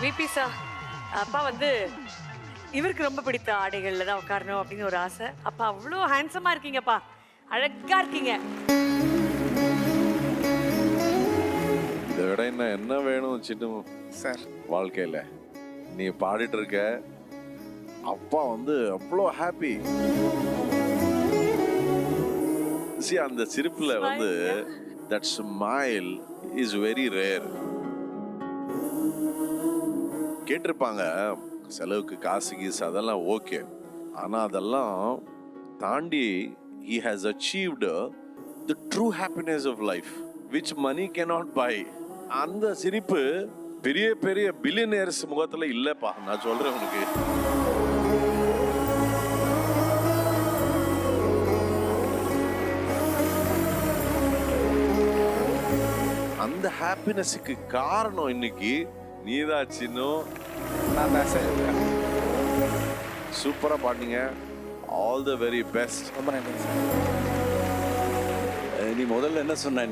VP sir, அப்பா வந்து இவருக்கு ரொம்ப பிடித்த ஆடைகள்ல தான் உட்காரணும் அப்படின்னு ஒரு ஆசை. அப்பா அவ்வளோ ஹேண்ட்ஸமா இருக்கீங்கப்பா, அழகா இருக்கீங்க. இதை விட என்ன வேணும் சின்ன சார்? வாழ்க்கையில நீ பாடிட்டு இருக்க, அப்பா வந்து அவ்வளோ ஹாப்பி. அந்த சிரிப்புல வந்து that smile is very rare. கேட்டிருப்பாங்க செலவுக்கு காசு கீசு அதெல்லாம் ஓகே, ஆனா அதெல்லாம் தாண்டி he has achieved the true happiness of life which money cannot buy. அந்த சிரிப்பு பெரிய பெரிய பில்லியனர்ஸ் முகத்துல இல்லப்பா, நான் சொல்றேன் உனக்கு. அந்த ஹாப்பினஸுக்கு காரணம் இன்னைக்கு நீதான் சின்னும். நான் தான் சார். சூப்பரா பாட்டீங்க. All the very best. ரொம்ப நன்றி சார். நீ முதல்ல என்ன சொன்ன?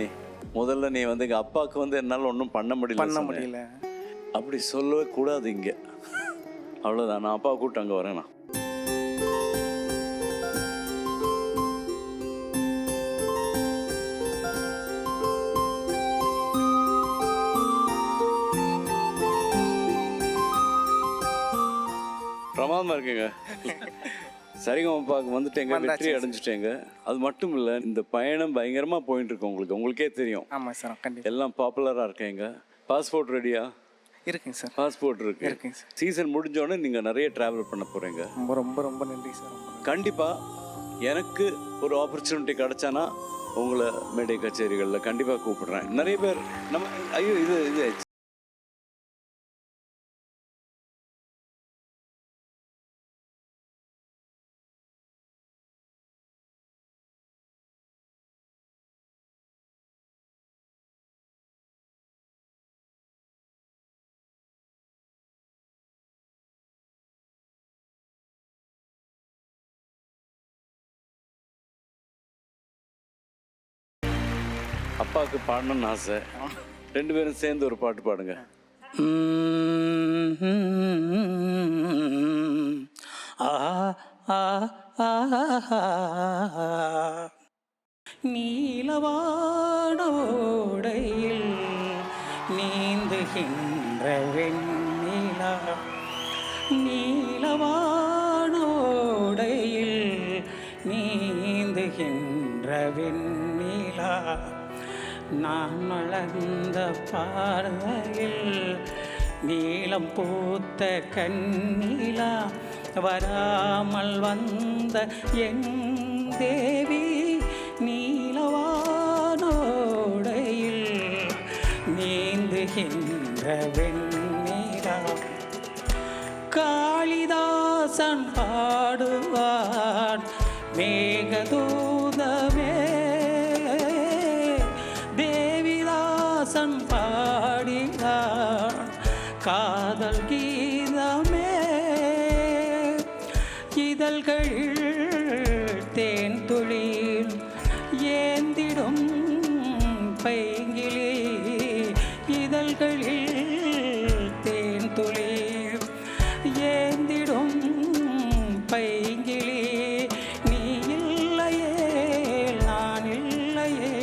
முதல்ல நீ வந்து எங்கள் அப்பாவுக்கு வந்து என்னால் ஒன்றும் பண்ண முடியல. அப்படி சொல்லவே கூடாது இங்கே. அவ்வளோதான், நான் அப்பாவை கூப்பிட்டு அங்கே வரேண்ணா. பிரமாதமாக இருக்குங்க. சரிகமப்பாக்கு வந்துட்டேங்க, வெற்றி அடைஞ்சிட்டேங்க. அது மட்டும் இல்லை, இந்த பயணம் பயங்கரமாக போயிட்டு இருக்கு. உங்களுக்கே தெரியும். ஆமாம் சார், கண்டிப்பாக. எல்லாம் பாப்புலராக இருக்கேங்க. பாஸ்போர்ட் ரெடியா? இருக்குங்க சார். பாஸ்போர்ட் இருக்குங்க சார். சீசன் முடிஞ்சோடனே நீங்கள் நிறைய ட்ராவல் பண்ண போகிறீங்க. ரொம்ப ரொம்ப ரொம்ப நன்றி சார். கண்டிப்பாக எனக்கு ஒரு ஆப்பர்ச்சுனிட்டி கிடைச்சானா உங்களை மேடை கச்சேரிகளில் கண்டிப்பாக கூப்பிடுறேன். நிறைய பேர் நம்ம ஐயோ இது அப்பாவுக்கு பாடணும்னு ஆசை. ரெண்டு பேரும் சேர்ந்து ஒரு பாட்டு பாடுங்க. நீலவானோடையில் நீந்துகின்ற வெண்ணிலா, நீலவானோடையில் நீந்துகின்ற வெண்ணிலா, நான் மலர்ந்த பார்வையில் நீலம் பூத்த கண்ணிலா, வராமல் வந்த என் தேவி, நீலவானோடையில் நீந்துகின்ற வெண்ணிலா. காளிதாசன் பாடுவான் மேகதூதமே, தேவிதாசன் பாடினான் காதல் கீதமே. இதழ்களில் தேன் துளி ஏந்திடும் பைங்கிளி, இதழ்களில் தேன் துளி ஏந்திடும் பைங்கிளி, நீ இல்லையே நான் இல்லையே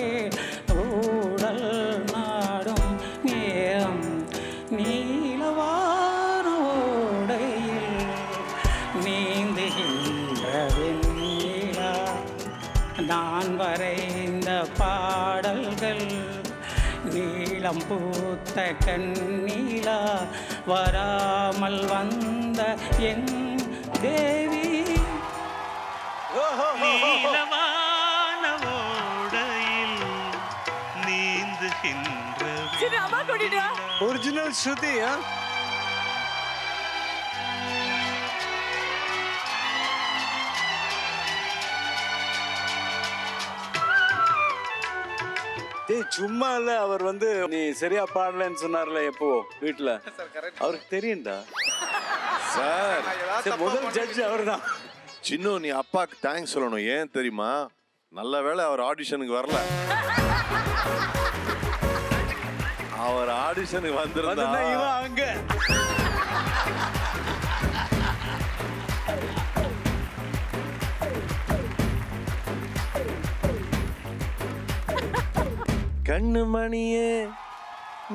ஊடல் நாடும் நேரம், நீலவானோடையில் நீந்துகின்ற வெண்ணிலா. நான் வரைந்த பாடல்கள் நீளம் பூத்த கண்ணீலா, வராமல் வந்த என் தேவி, நீலவானோடையில் நீந்துகின்ற ஒரிஜினல் ஸ்ருதியா? சும்மா இல்ல, அவர் வந்து நீ சரியா பாடலன்னு சொன்னார்ல எப்போ வீட்டுல, அவருக்கு தெரியும்டா சார். முதல் ஜட்ஜ் அவர் தான். சின்னு, நீ அப்பாக்கு தேங்க்ஸ் சொல்லணும். ஏன் தெரியுமா? நல்ல வேளை அவர் ஆடிஷனுக்கு வரல. அவர் ஆடிஷனுக்கு வந்திருந்தா இவன் அங்க கண்ணு மணியே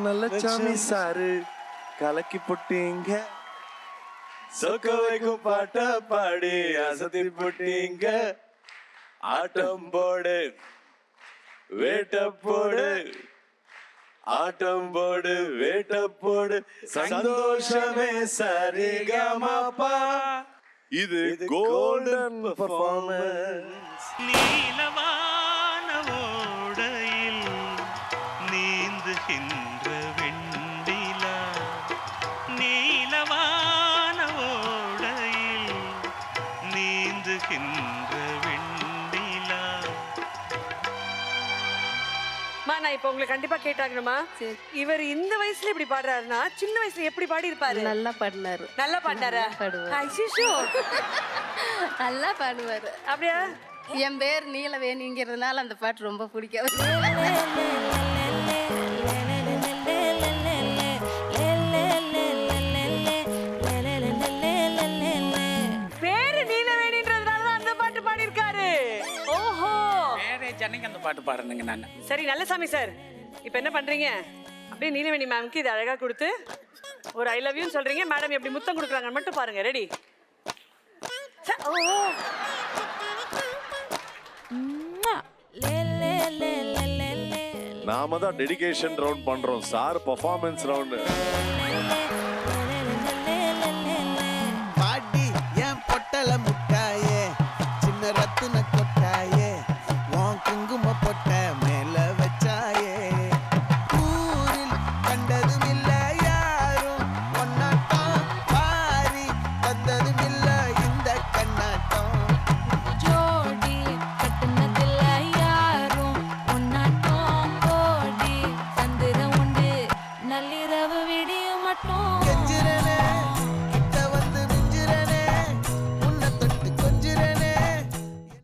நல்ல சாமி சாரு கலக்கி போட்டீங்க சொக்க வைக்கும் பாட்ட பாடி அசத்தி போட்டீங்க ஆட்டம் போடு வேட்ட போடு ஆட்டம் போடு வேட்ட போடு சந்தோஷமே சரிகமப்பா இது கோல்டன் பெர்ஃபார்மன்ஸ் நீலவான ஓடையில் நீந்துகின்ற வெண்டிலா நீலவான ஓடையில் நீந்துகின்ற வெண்டிலா. நான் இப்போ உங்களுக்கு கண்டிப்பா கேட்டாங்கணுமா, இவர் இந்த வயசுல இப்படி பாடுறாருன்னா சின்ன வயசுல எப்படி பாடி இருப்பாரு? நல்லா பாடினாரு. நல்லா பாட்டாரா? பாடுவாரு. ஐஷிஷோ நல்லா பாடுவாரு. அப்படியா? என் பேர் நீலவேணிங்கிறதுனால அந்த பாட்டு ரொம்ப பிடிக்கும். பேரு நீலவேணின்றதுனால தான் அந்த பாட்டு பாடியிருக்காரு. ஓஹோ, மேரேஜ் அன்னைக்கு அந்த பாட்டு பாடுறேங்க நான். சரி நல்லசாமி சார், இப்போ என்ன பண்றீங்க? அப்படியே நீலவேணி மேம்க்கு இது அழகா கொடுத்து ஒரு ஐ லவ் யூ சொல்றீங்க. மேடம் எப்படி முத்தம் கொடுக்குறாங்கன்னு மட்டும் பாருங்க. ரெடி? நாம தான் டெடிகேஷன் ரவுண்ட் பண்றோம், சார் பெர்ஃபார்மன்ஸ் ரவுண்ட்.